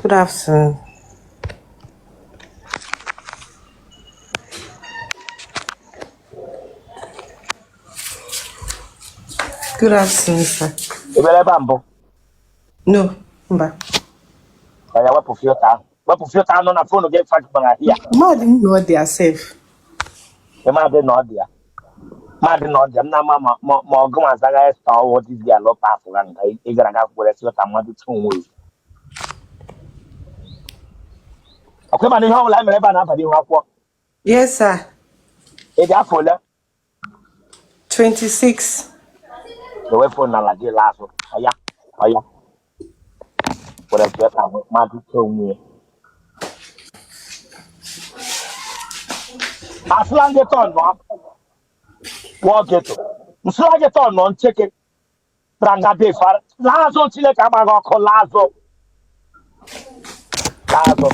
Good afternoon. Good afternoon, sir. Ibele bambo. No, mba. Aya wapo filter. Wapo filter no na phone get fact banga here. Ma didn't know they are safe. E ma de no dia. Ma de no dia na ma gwa zaga store what is their low pass ran kai e gara ga for filter ma du tun we. Akwai ma ni hawo la mere ba na pa di ho akwo. Yes, sir. E dia for le 26. the way phone na la di la so. Aya. For the filter ma du tun we. Aslan get on no. Wo get to. Msla get on no check Tranga de far. Lazo chile ka ma ko lazo. Lazo.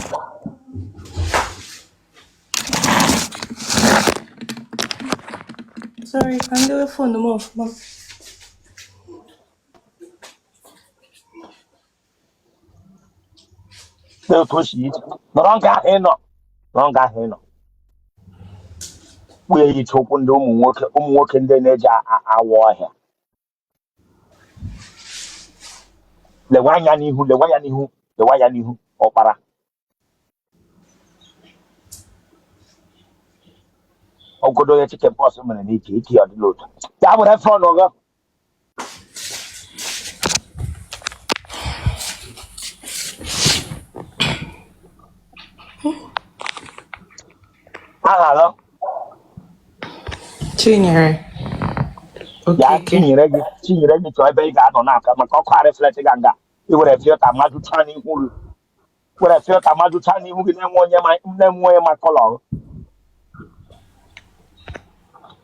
Sorry, can do it phone them off, mom. They'll push it. No longer heno. Longer heno. Where you talk on the work in the nature a war here. The Wayani who, the Wayani who, opera. Or could do a chicken possum and eat or the load. That would have fun over. Hello. Chinyere. Yeah, Okay. senior ready to a big on now. Come and call reflecting ganga. You would have felt a madu tani who would have felt a madu tani who didn't want my color.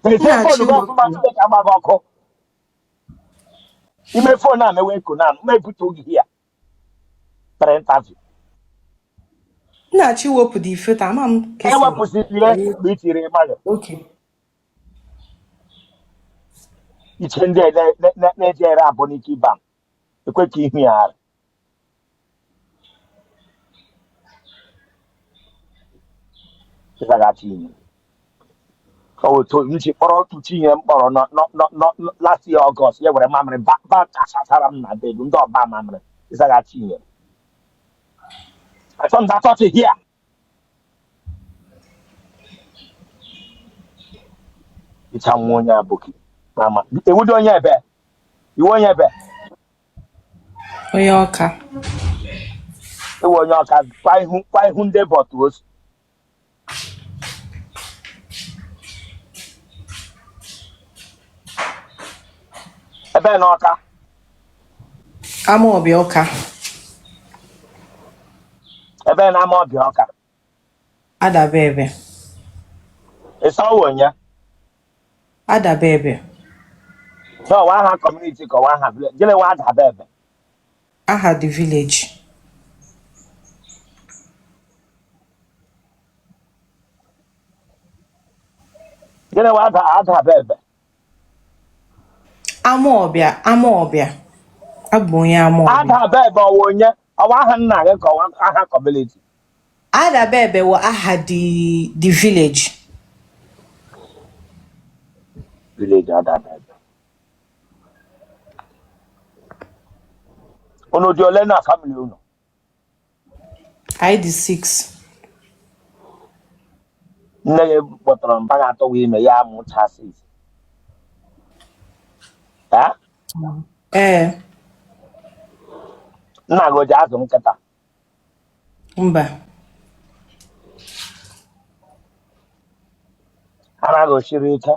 They say for the Nachi go from my work. state about you may phone now, may go now, may put you here. Parent Nachi work with the filter, mom. ewa Kissing. positive bitire malo Okay. ichende na jera aboni kibam ekwe ki hiar sagati o to nchi poro tu chi yem poro no last year August ye were mamre ba kasaram na de ndo ba mamre sagati yem I found that out here it's amonya boki mama e wodo onye ebe iwo onye ebe Oyoka. e wo onye aka kwai hu nde botus ebe na oka I'm Obioka. ebe na ama obi oka Ada baby. esa wo onye Ada baby. no one ha community ko one ha village gele wa da bebe I had the village. gele wa da bebe Amobia. Abunya Amobia. ada bebe wonye awa ha nna ge ko wa ha community Ada baby wa I had the village. village ada bebe ono di ole na family uno I the 6. nne ge botoro mbaga to wi me ya mu chassis ha Eh, nna go ja zo nketa mba. ana go shiri ike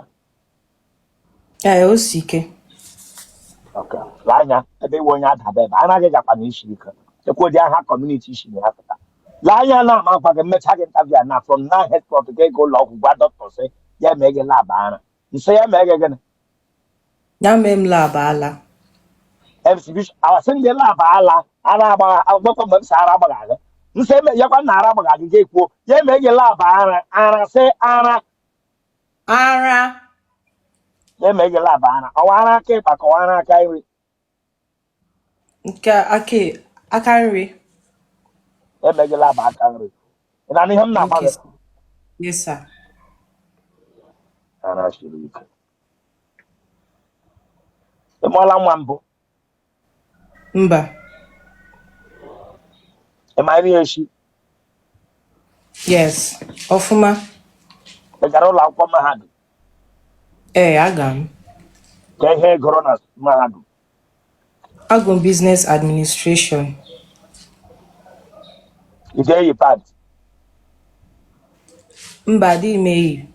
Osike. okay lanya ebe wonya ada bebe ana ge ja kwa ni shiri ike e ko di ha community shi ni afta lanya na ma kwa ge mecha ge interview na from now headquarter ge go law gwa doctor say ya me ge lab ana nse ya me ge ge Yamem la bala. exhibition awasin de la bala ara ba agboko mo sara ba ga nse me yakwa na ara ba ga ge ku ye me ge la ba ara se ara Ara. ye me ge la ba ara awara ke pa ko ara ka iri Nke ake akanri. emegela ba aka nri na ihe m na-agba Okay, gị sir. Yes, sir. ara siri ike ịmụọla nwa mbụ Mba. ịma nri echi Yes. Ofuma. ị gara ụlọ akwụkwọ mahadum Agam. ka ihe gụrụ na mahadum Agum Business Administration. ị ga-eyi pad Mba di meyi.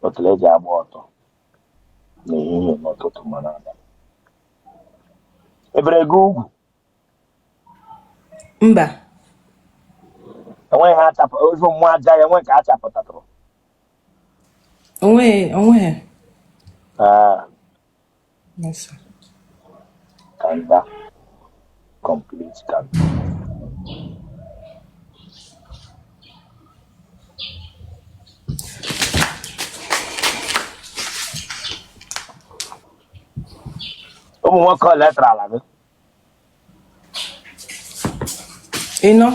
otele eji agba ọtọ n'ehihie n'ụtụtụ ma n'abalị ebere gị ugwu Mba. enweghị ha achapụ ozu mmụọ aja ya enwe nke a chapụtatụrụ Onwe. Yes, sir. kanda complete kanda ụmụ nwoke letra ala gị Ino.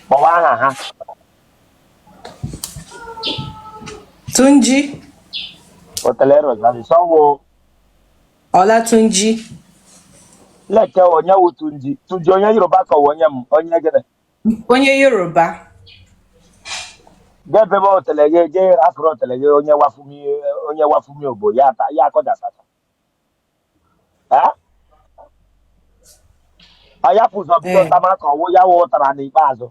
kpọwa aha ha Tunji. otele rozari sọwụ Olatunji. leke onye wụ tunji onye yoruba ka onye gịnị Onye Yoruba. gebe otele gị je afro otele gị onye wafumi ogbo ya akọdasacha ya pụzọ bido tama ka ọwụ ya wụ ụtara n'ikpeazụ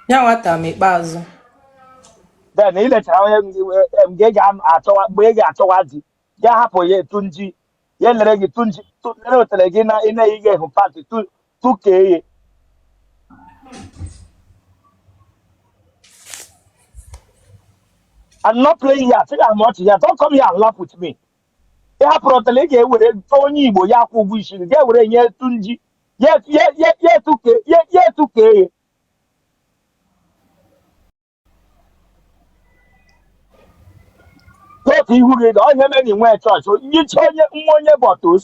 Ya nwata m ikpeazụ. then ilechara onye mgbe ị ga-achọwa di ya hapụ ya tunji ya lere gị lere otele gị na ị na-eyi gị hụ pati tukee ya I'm not playing here. I think I'm not here. Don't come here and laugh with me. Ị hapụrụ otele ga-ewere onye Igbo ya akwụ ụgwọ isi ga-ewere nye tunji ya etukee ya otu ihu gị na onye mere nwe chọọchị nyicha nwa onye bọtos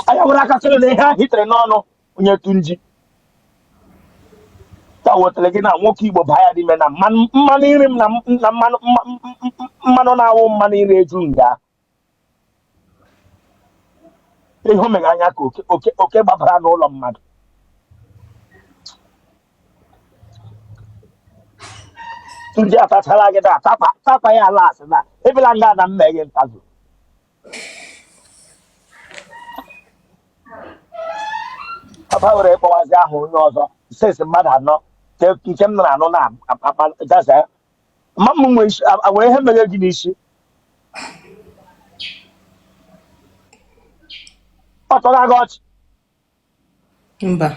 anya were aka sịrị na ihe a hitere n'ọnụ onye tunji ka wetara gị na nwoke Igbo baa ya n'ime na mmanụ nri m na mmanụ na-awụ mmanụ nri eju nga ihe o mere anya ka oke gbabara n'ụlọ mmadụ tunji atachala gị da takwa ya ala asị na ebela nga na mmeghe ntazụ papa were ịkpọwazi ahụ onye ọzọ sesi mmadụ anọ nke m nara anọ na-agaza mma m nwe isi were ihe mere gị n'isi ọ tọrọ gị ọchị Mba.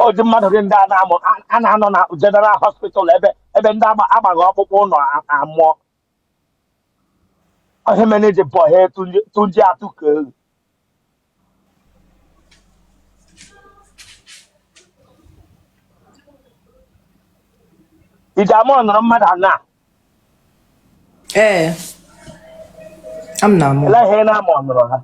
ụdị mmadụ gị ndị a na-anọ na General Hospital ebe ndị agbaghị ọkpụkpụ ụlọ amụọ ihe mere ji bọ ha tunji atụke iji ama ọnọrọ mmadụ anọ am na amụ. ele ihe na-ama ọnọrọ ha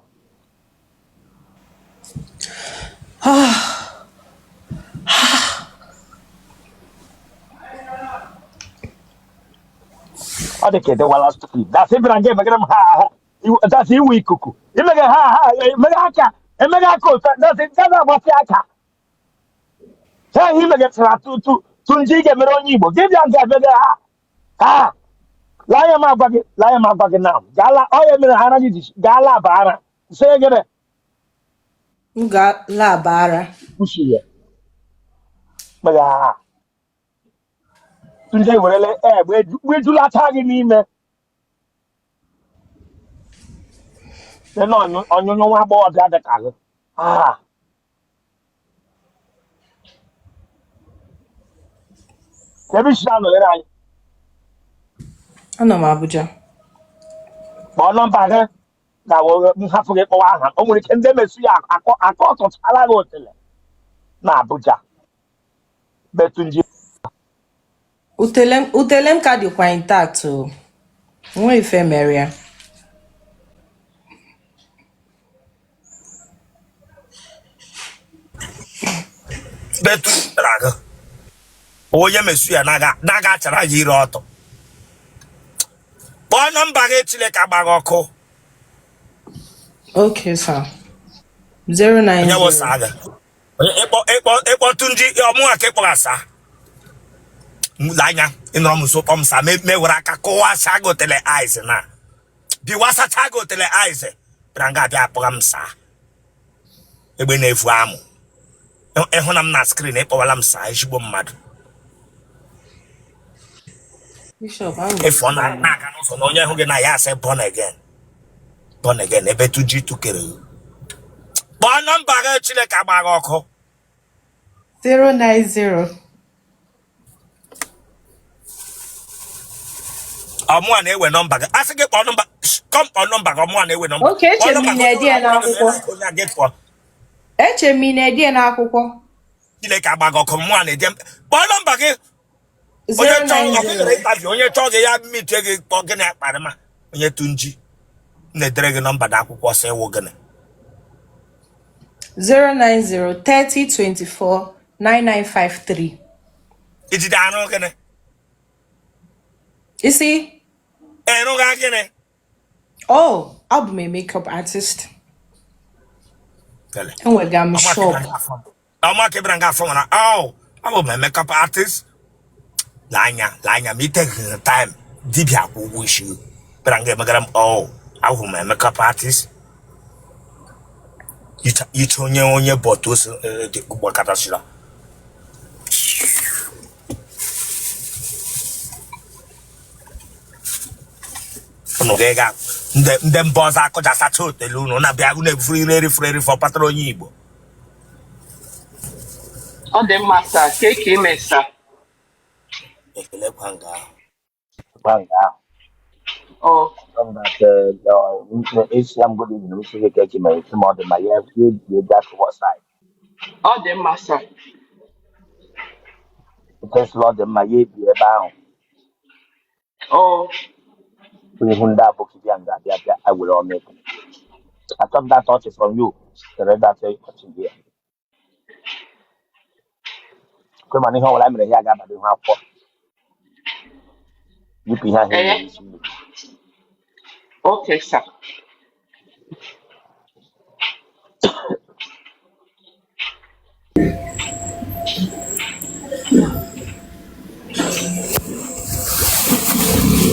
ọ dị ka edewala stupid dasị bịara nga emegara m ha dasị iwu ikuku imege ha emeghe aka otu dasị gaza agbasi aka ha ihe imegachara tunji ga-emere onye Igbo gị bịa nga emege ha laa ya m agwa gị na gaala ọya mere ha anaghị ji gaa laba ara sị gịnị M ga-laba ara. kwuchi ya meghe ha tunji werele egbe ejulata gị n'ime ọnyụnyụ nwa agbọghọbịa dị ka gị ebe isi na-anọnyere anyị Anọ m Abuja. kpọọ nọmba gị na nhafụ gị kpọwa aha o nwere ike ndị emesu ya akọ ọtụtala gị otele na Abuja betunji Utelem ka dịkwa intact o. Nwa ife mere ya. Betu draga. Oye mesu ya naga chara yiri ọtọ. Kpọọ nọmba gị Chineke agbaghị ọkụ. Okay, sir. Onye bụ 090. saga. Ịkpọ Tunde ọmụnwa ka ịkpọrọ asa. Lanya ịnọrọ m nso kpọm sa mewere aka kụwa saga Otele eyes na. Biwasa saga Otele eyes. Bịara nga abịa akpọga m saa. Egbe na-efu amụ. Ịhụ na m na skrin ịkpọwala m saa ezigbo mmadụ. Bishop, If on na aga n'ụzọ na onye hụ gị na ya asị born again. Born again ebe tuji tukere. Kpọọ nọmba gị Chineke agbaghị ọkụ. 090. Ọmụnwa na-ewe nọmba gị. Asị gị kpọọ nọmba. Kpọọ nọmba gị ọmụnwa na-ewe nọmba. Okay, eche m na-edi ya n'akwụkwọ. Eche m na-edi ya n'akwụkwọ. Chineke agbaghị ọkụ mmụnwa na-edi. Kpọọ nọmba gị. Onye chọọ gị ya mitie gị kpọọ gị na akparị ma. Onye Tunde na-edere gị nọmba n'akwụkwọ sị ịwụ gịnị. 090 30 24 9953. Ijide anụ gịnị? You see? Ịrụ gị gịnị? Oh, I'll be my makeup artist. And we're going to shop. I'm not keeping a phone. Oh, I will my makeup artist. Lanya, me take time. Deep ya wish you. But I'm getting oh, I will my makeup artist. You turn your own bottles, the Wakatashila. No, they got them boss. I could just a told the Luno, not be a free for Patron Igbo. Ọ dị mma saa ka eke ime saa. Ekele kwanga. Oh, From that Islam good in the Mississippi Keki, my tomorrow, my you that what side. ọ dị mma saa. Thanks Lord, my ye be about. Oh, We won that book, I will all make it. I thought that thought is from you. The red that say, what's in here? Come on, how I'm here, I got to have for. You can hear him. okay saa.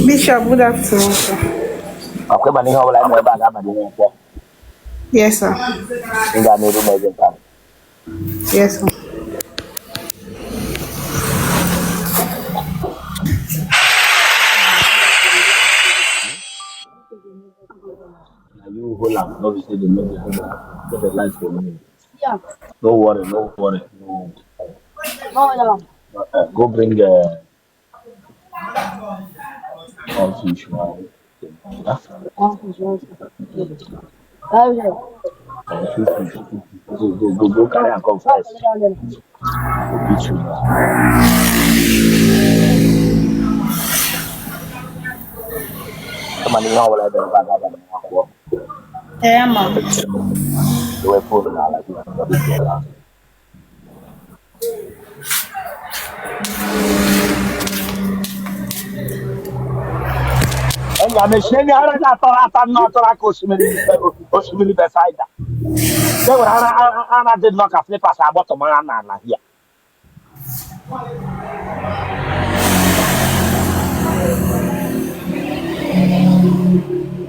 Bishop, good afternoon, sir. Okay, man, how I'm here, I got to for. Yes, sir. You got me to make it. Yes, sir. You hold on, no, you say the movie, hold on. Get the lights for me. Yeah. No worry, no worry. No. Go bring the fish now. Go carry and come first. I'll beat you now. Come on, you know what I do. Yeah, ma'am. The way forward now, like you. And I'm a shame I'm not like Osimili beside that. They were I did not have flippers. I bought a man here.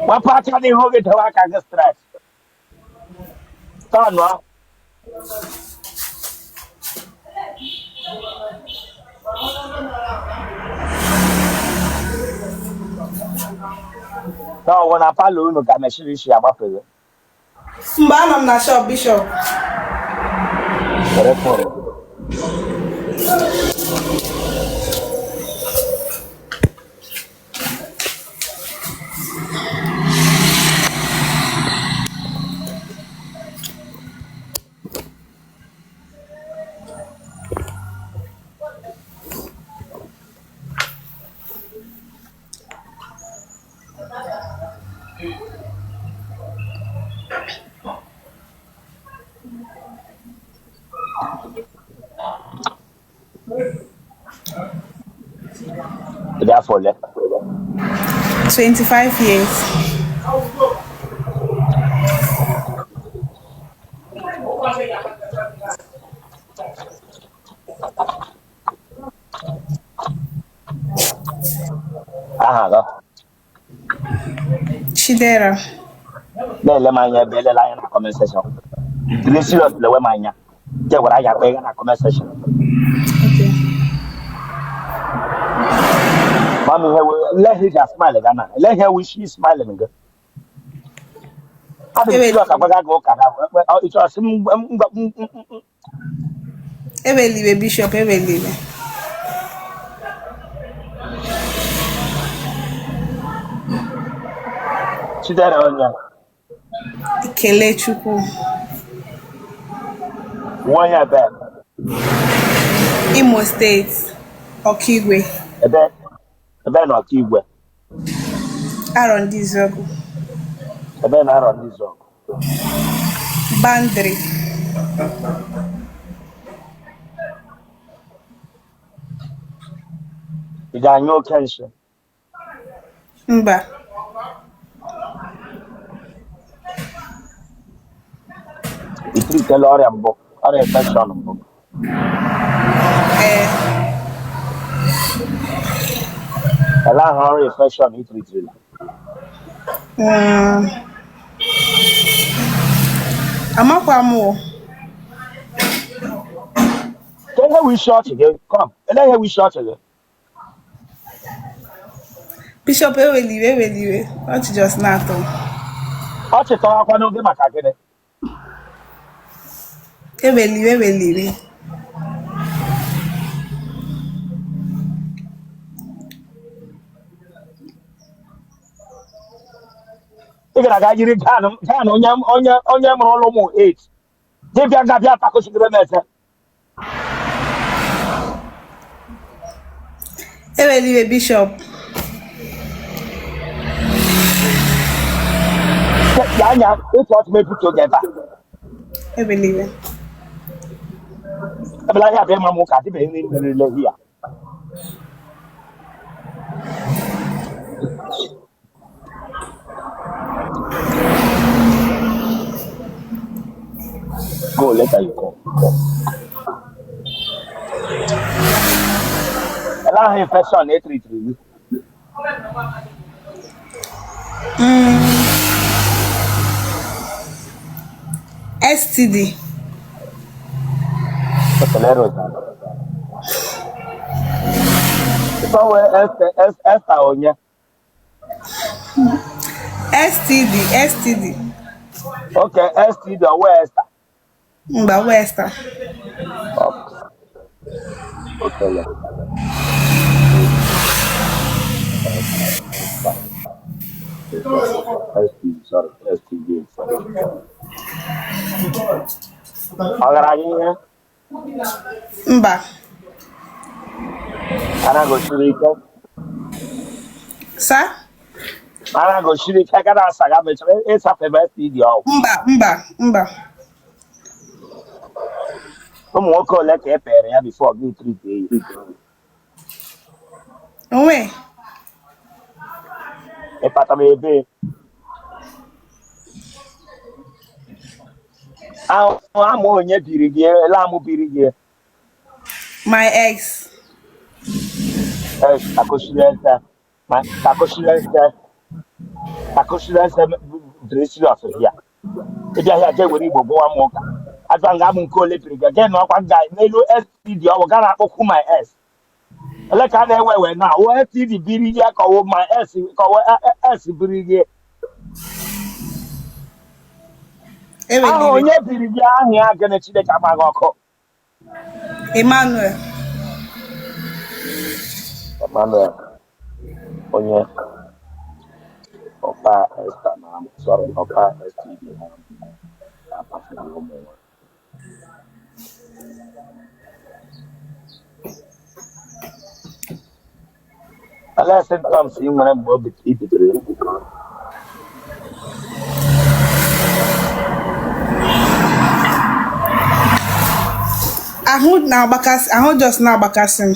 What part of the hog it work I get stress? Turn now. No, when I follow you, I'm a serious about it. I'm not sure, Bishop. Therefore, left. 25 years. Chidera. Let my belly line a comment section. It's serious, the way my get what I have in a comment section. Okay. Mommy, let her just smile again. Let her wish she's smiling. I think she was a go. It was Eweliwe Bishop Eweliwe. Chidera. Kelechukwu. 1 year back. Imo State. Okigwe. A bit not Igbo. Aaron Dizogu. A bit not on this zone. Bandri. You got no tension. Mba. You treat the lawyer book. Or infection book. Allow her infection, it treats Amakwamu. Can we short again? Come. Let her we short again. Bishop Eweliwe. Not just NATO. What's it all? I don't get my cacket. Eweliwe. Ị ga-aga jiri kan onye mụrụ ụlọ ụmụ 8 dibịa ga-abịa takosiri mete Eweliwe Bishop. ya anya ịtụ ọtụ mepu together Eweliwe. ebela ya bịa ma mụ ka dịbe nri nrile hia go later you go. Allow infection 833. STD. Otele rosa. So Esther onye. STD. Okay, STD or where Esther? Mba Wester. Otele. STD, sorry. Agaranya. Mba. Ana go shirika. Sa? Ana go shirika kana saga me it's a famous STD o. Mba. Como o cole que pere ya before me treat you. Onwe. E pata me be. Amo onye biri gi, la mo biri gi. My ex. Takoshilesa. My takoshilesa dresi of here. E bia ya je wori Igbo go amoka. Asa nga mu ko le biri gi. Ge no kwa guy melu STD o ga na akpokwu my ex. Ele ka na ewewe na o STD biri gi ka wo my ex ka wo ex biri gi. Onye biri gi ahụ ya gene Chineke amaghị ọkụ. Emmanuel. Onye ọpa Esther na sorry ọpa STD na apasị na ụmụ nwa. Ala symptoms ị nwere mgbe o bidoro Ahụ just na-agbakasị m.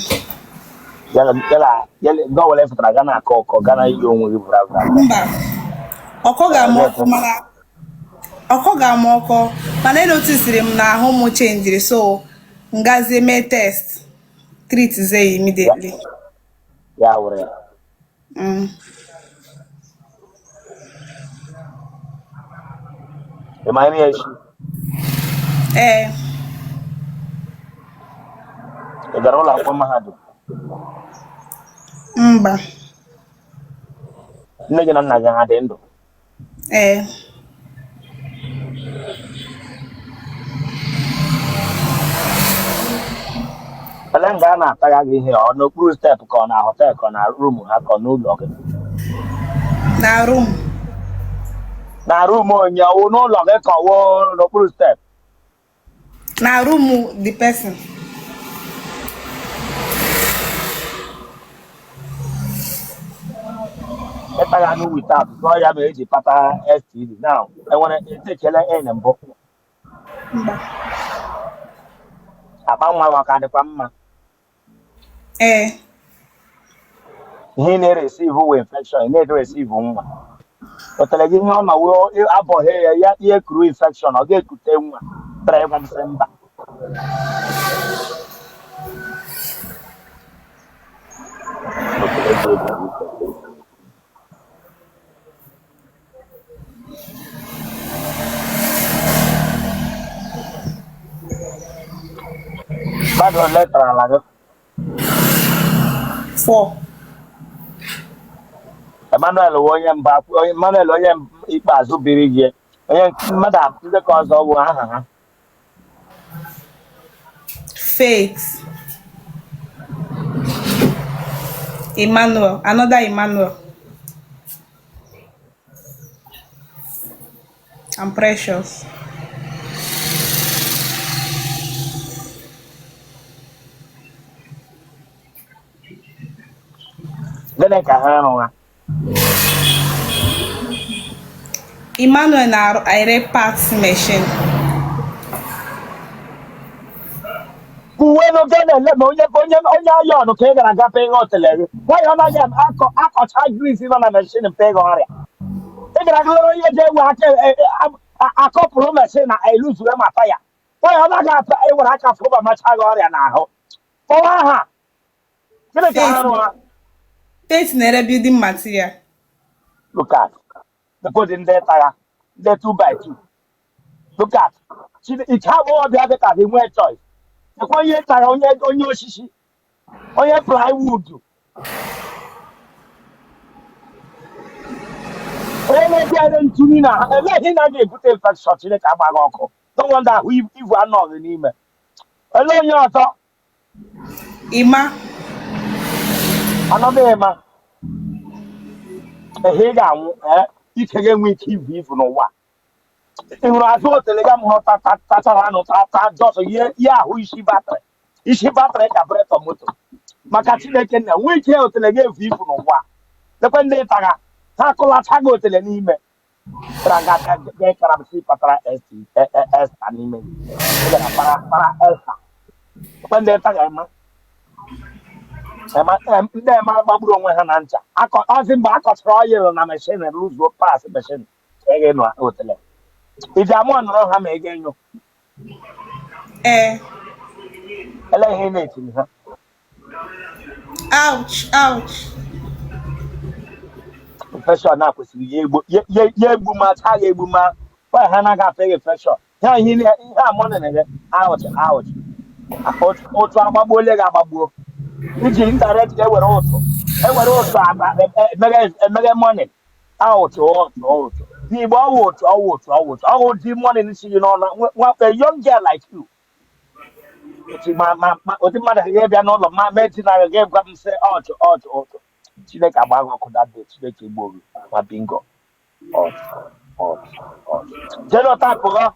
Go left for Ghana, Ghana, you will Mba. Ọkọ ga-ama ọkụ mana ọkọ ga-ama ọkọ mana enotisiri m na ahụ m chenjiri so ngazie mee test treat ze immediately. yeah, whatever. Mm. Am I any issue? Eh, The Garola from Mahadu. mba. Nigga, I'm not going to end. Eh, But then Ghana, I got here on no cruise step on our hotel, on our room, I got no log. na room. Now, room on your no log, no cruise step. Na room the person. If I know without, so I have a pata STD now. I want to take a end and book. Mba. About my kind of family. Eh, He need receive who infection, he need receive one. But the legend on my will, about here, yeah, crew infection, or get to them. Drive and send back. But on letter, like 4. Emmanuel William Bap, Emmanuel William Ibazu Birigi, Madam, the cause of one. Faith. Emmanuel. Another Emmanuel. I'm precious. Then I can handle. Emmanuel na ire parts machine. Bueno, get a level, on okay, and I got paying Otele. Why am I? I got high grease in on a machine and pay on it. Take a little a couple of machine, I lose them a fire. Why am I got what I can for my child now? Oh, Faith na building material. look at the put in there, they're 2x2. Look at it have all the other cars in where choice. The 1 year on your shishi, on your plywood. When I get into me now, and let him get put a fact shot in the Cabago. No wonder if we are not in him. Alone your thought, Ima. another man. A head you can get with TV for no one. In I thought the Legam Tata, just a year, yeah, who is she battery? Is she battery a breath of motor? Macatine can wait here till I gave you for no one. The Pendetaga, Tacola Tago till an email. Trangata, they can see Patra S anime. Para Elsa. When they tag Emma, my babu went an answer. I got asking back a trial on a machine and lose your pass machine. Again, Otele. If I'm one, no ham again, you Eh. eliminate her. Ouch. Ouch. Professor Nakus, ye boomer, tie boomer. Why Hannah got pay a pressure? Yeah, he money out. Out, Babolega Babu. Which indirect, they were also. They were also mega money. Out. The ball out. The money, you know, a young girl like you. It's what the matter here, they are not my medicine. I gave them say, out. She like a bag of that day, she make a movie, my bingo. Out. General type of her,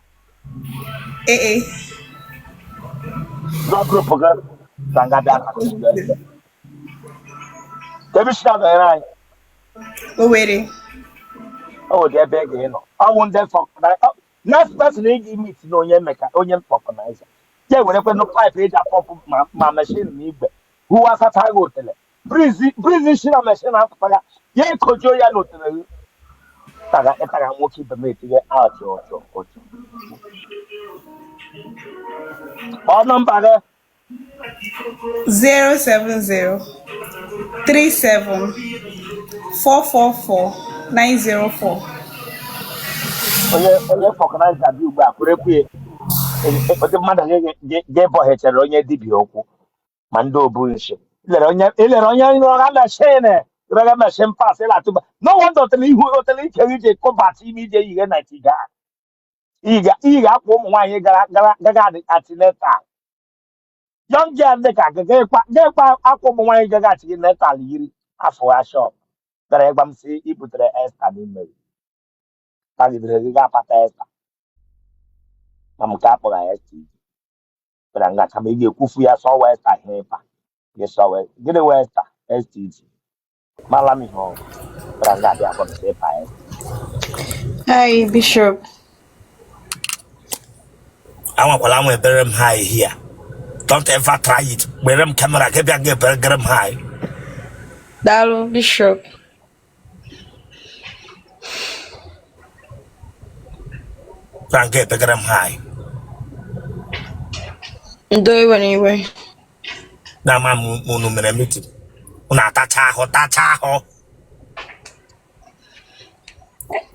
Eh. no group of her. Tangada, the mission of the line. Oh, wait. Oh, they're begging, you know. I want them for next person they give me to know your maker, onion organizer. Yeah, whenever no pipe age up my machine, who was a tiger hotel. breezy shina machine after ye kojo ya no tele taga moki be me to out your. Or number 07037444904. onye fọkana nzabi ugbu a kwere kwuye ụdị mmadụ ga-ebo hechere onye dibịa okwu ma ndị obu nshi ilere onye rọga meshin pas ịlatụba no wonder otele ike ije kọbata ime ije ihe na tiga iyi ga-akwa ụmụ nwaanyị gaga antinetal young girl dị ka ga-ekpa akwa ụmụ nwaanyị gaga antinetal yiri afọ ashọp gara ịgba m si ibutere esta n'ime tagidere gị ga-apata esta na m ka akpọrọ ya esta bara nga kama ị ga-ekwufu ya sọ westa hepa gịnị westa stg mala m ihe ọrụ bara nga abịa akpọ m si ịpa esta. Hi, Bishop. Anwakwala anwa ebere m high here. Don't ever try it. Were m camera ke bịa ga ebere m high. Dalo, Bishop. Frank ebere m high. Ndo iwe. Na ma munu mere meeting. Una tacha ahụ.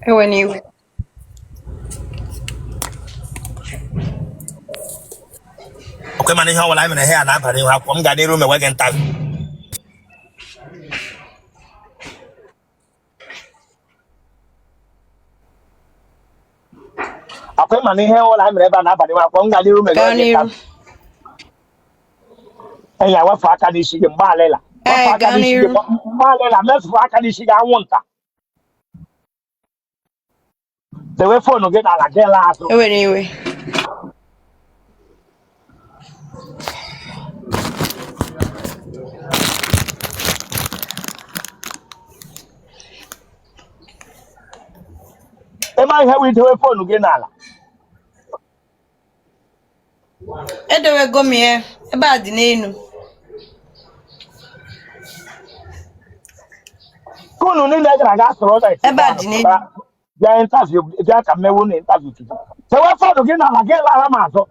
Iwe. Okay, man, ihe ọbụla mere ihe a na-abalị ihu akwụkwọ m ga n'iru mewe gị ntabi. Akwai mana ihe ọbụla mere ebe a na-abalị ihu akwụkwọ m ga n'iru mewe gị ntabi. Enyi wepụ aka n'isi gị mgbe alịla. Wepụ aka n'isi gị mgbe alịla mefufu aka n'isi gị anwụnta. Dewe foonu gị n'ala gị laa azụ. Iwe. Ema ihe wee dewe foonu gị n'ala. Edewego m ya ebe a dị n'elu. Kunu niile gara aga sọrọ ọzọ eti. Ebe a dị n'elu. Bịa interview bịa ka mmewu na interview tutu. Dewe foonu gị n'ala gị lara m azụ.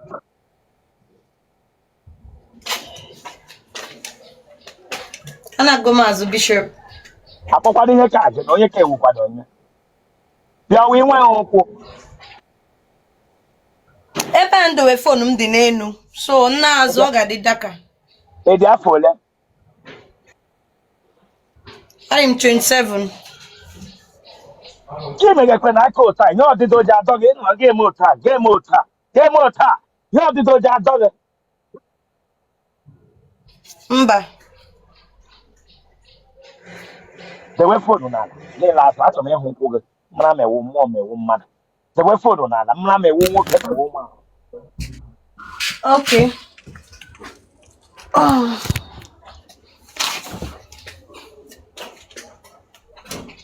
Anago m azụ Bishop. Akpọkwado ihe ka ajụ na onye ka ewu kwado onye. Bịa wee nwee ụkwụ. Ebe a ndowe foonu m dị n'elu. So nna azụ ọ ga-adị daka. Edi afọ ole? I'm 27. Chimegekwe na aka ụta nye ọdịda oji adọ gị nọ ga-eme ụta nye ọdịda oji adọ gị. Mba. Dewe foonu n'ala niile azụ achọrọ m ịhụ ụkwụ gị mara ma ewu mmụọ ma ewu mmadụ. Dewe foonu n'ala mara ma ewu nwoke ma ewu nwaanyị. Okay.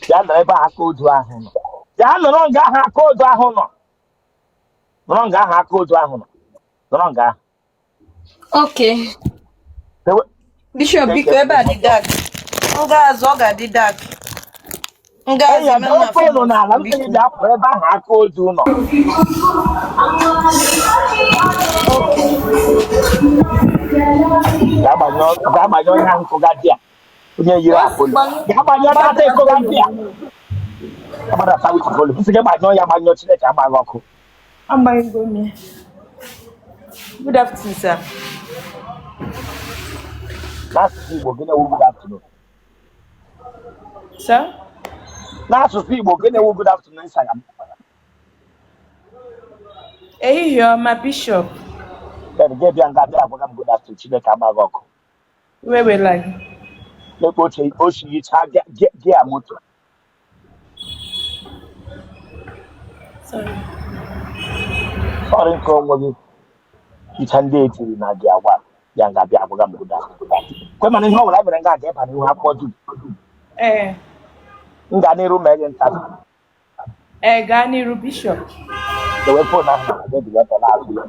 Bịa nọrọ ebe aka odu ahụ nọ. Bịa nọrọ nga ahụ aka odu ahụ nọ. Nọrọ nga ahụ aka odu ahụ nọ. Nọrọ nga ahụ. Okay. Bishop biko ebe a dị dark. Nga azụ ọ ga-adị dark. Nga azụ Enyi dewe foonu n'ala m sị gị bịa pụọ ebe ahụ aka odu nọ. Ga-agbanye onye ahụ kụgadị a. Onye yiri apolo. Ga-agbanye onye ahụ kụgadị a. Agbadata wit volume. Nsị gị gbanyụọ ya gbanyụọ Chineke agbaghị ọkụ. Good afternoon, sir. N'asụsụ Igbo gịnị ewu good afternoon? Sir? N'asụsụ Igbo gịnị ewu good afternoon Instagram? Ehihie ọma Bishop. Then gị bịa nga bịa agwaga m good afternoon Chineke agbaghị ọkụ. Wewela gị. Lekwa ochi yichaa gị a moto. Sorry. Sorry nke onwe gị. Icha ndị etiri na gị agwa ya nga bịa agwaga m good afternoon. Kwe mana ihe ọbụla mere nga ga-eba n'ihu akwụkwọ dum. M ga n'iru mee gị ntabi. Gaa n'iru Bishop. Dewe foonu ahụ na gị bilọta n'azụ ya.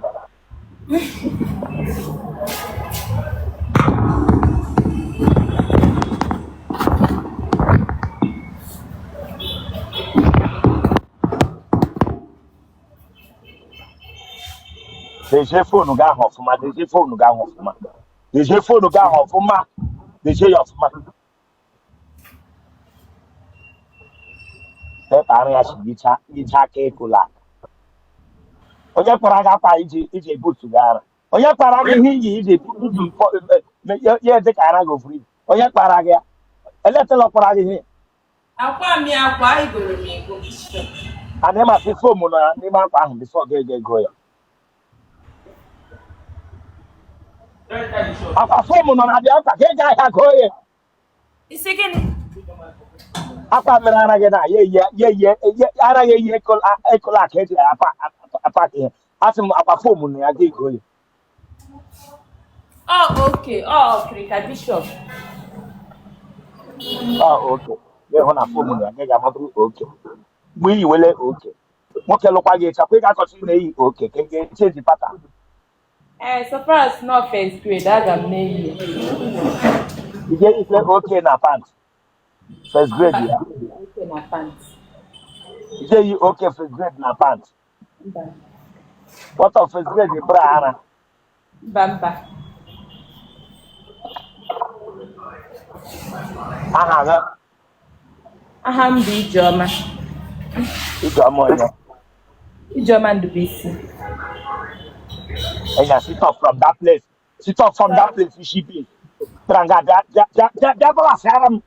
Deje phone ga hofuma, deje phone ga hofuma. Deje phone ga hofuma. Deje yofuma. E pare ya shicha ke kula. Onye kpara ga pa ije butu gara. Onye kpara gị ihe iji ye dị ka ara go free. Onye kpara gị eletela kpara gị ihe. Akwa mi akwa igoro mi ego Bishop. Ana ma fi phone na n'ime akwa ahụ before ga go ya. Akwa phone nọ na bịa akwa ga ahịa go ya. Isi gịnị? Akwa mere ara gị na ye ara gị ye ekola ka eji apa ihe. Asị m akwa phone na ya ga go ya. Oh, okay. Oh, Krika Bishop. Oh, okay. Ịhụ na phone na ya ga-amabụrụ okay. Mgbe iyi wele okay. Nwoke lụkwa gị chakwa ị ga-akọchi na-eyi okay ka nke change pattern. So far as not first grade, aga m na-eyi. You get it okay na pants. First grade ya. Okay na pants. You get you okay first grade na pants. Mba. What of first grade bra ara? Mba. Aha ga. Aha m bụ Ijeọma. Ijeọma onye. Ijeọma Ndụbụisi. And you sit up from that place. Sit up from that place you should be. Tranga bịa balasara m.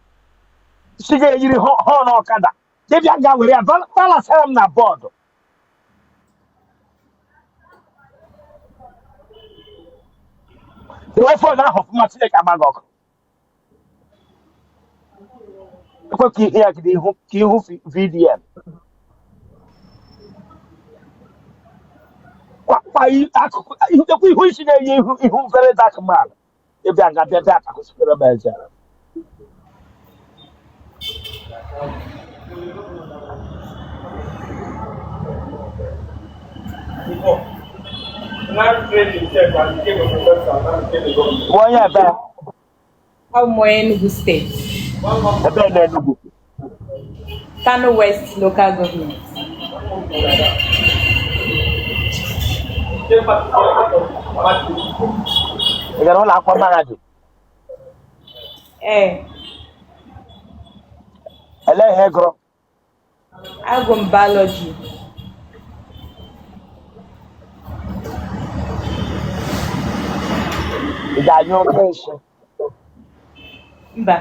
Si ga-eyiri họn ọkada. Debịa ga were ya balasara m na bọọdụ. Ewe fon ahụ ọfụma Chineke agbaghị ọkụ. Ekwe ka ihe ya gide ihu VDM. Kwa ihu isi na-eyi ihu very dark man. Ịbịa nga bịa ka kwụsịrị m eze. Onye ebe? Ọ bụ Enugu steeti. Ebe na Enugu. Kano West Local Government. Ị gara ụlọ akwụkwọ mahadum? Elee ihe gụrụ? Agụ m biology. Ị ga-anyụ oke isi? Mba.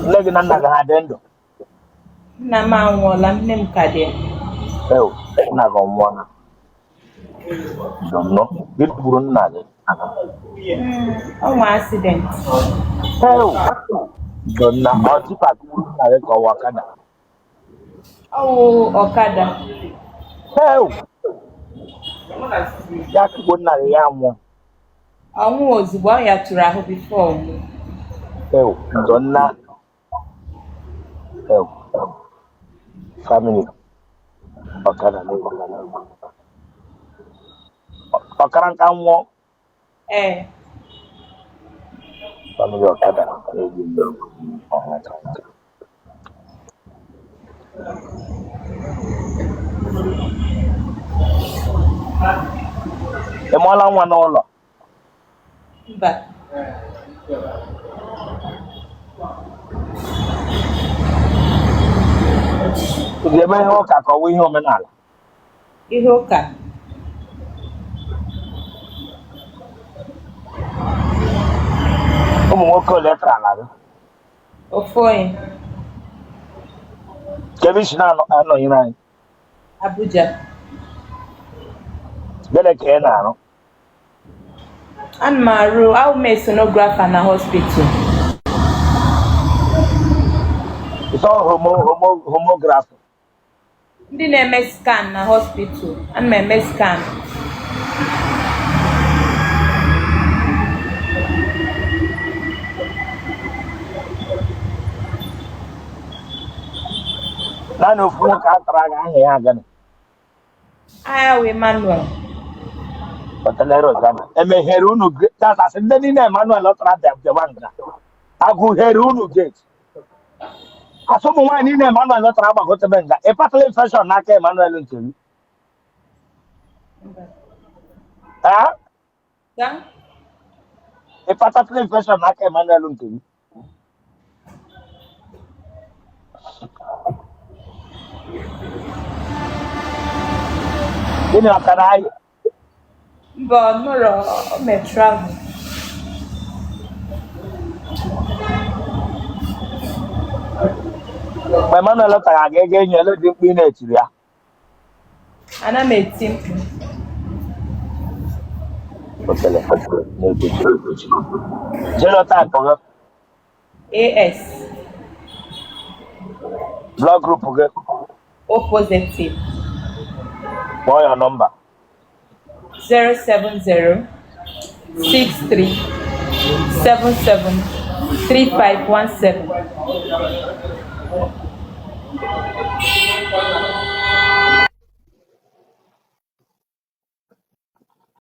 Nne gị na nna gị ha dị ndụ? Nna m anwụọla, nne m ka dị. Nna gị ọnwụọla. Nnọọ, gị gburu nna gị? Ọ nwe accident. Nna ọ tipa gburu nna gị ka ọwa ọkada? Ọ wụ ọkada. Ya kugbo nna gị ya nwụọ? Ọnwụ ozugbo ọ ya tụrụ ahụ bifo ọnwụ. Nna family ọkada na ọkara nka nwụọ? Family ọkada ị mụọla nwa n'ụlọ? Mba. Ị ga-eme ihe ụka ka ọ bụ ihe omenala? Ihe ụka. Ụmụ nwoke ole tara ala gị? Ofu onye. Kebe isi na-anọnyere anyị? Abuja. Gịnị ka ị na-arụ? Ana m arụ awụme sonographer na hospital. Ịsọ homography? Ndị na-eme scan na hospital. Ana m eme scan. Naanị ofu nwoke a tara gị aha ya gịnị? Aha wee Emmanuel. Otele Rosanna. Emeghere unu asị ndị niile Emmanuel ọtara bịa nga. Agụghere unu gate. Assume one in Emmanuel not about Gotabenga. A pathogen infection, not Emmanuel into. Ah, Sa? a pathogen infection, not Emmanuel into. You know, can I? But no, me travel. My man, a lot of again, you look in it. Ana me team. Otele, no good. Genotype of AS. blood group, O positive. for your number. 070 63 77 3517.